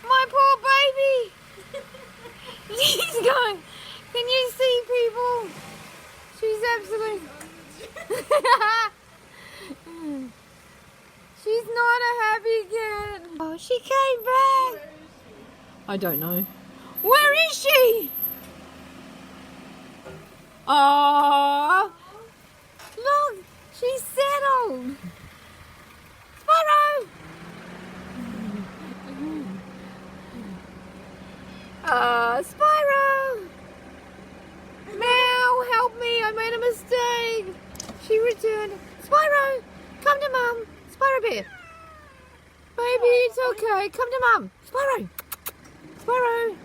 My poor baby. She's going. Can you see, people? She's absolutely. She's not a happy cat. Oh, she came back. I don't know. Where is she? Oh, look, she's settled. Spyro. Spyro. Meow, help me, I made a mistake. She returned. Spyro, come to Mum. Spyro bear. Baby, it's okay. Come to Mum. Spyro. Spyro.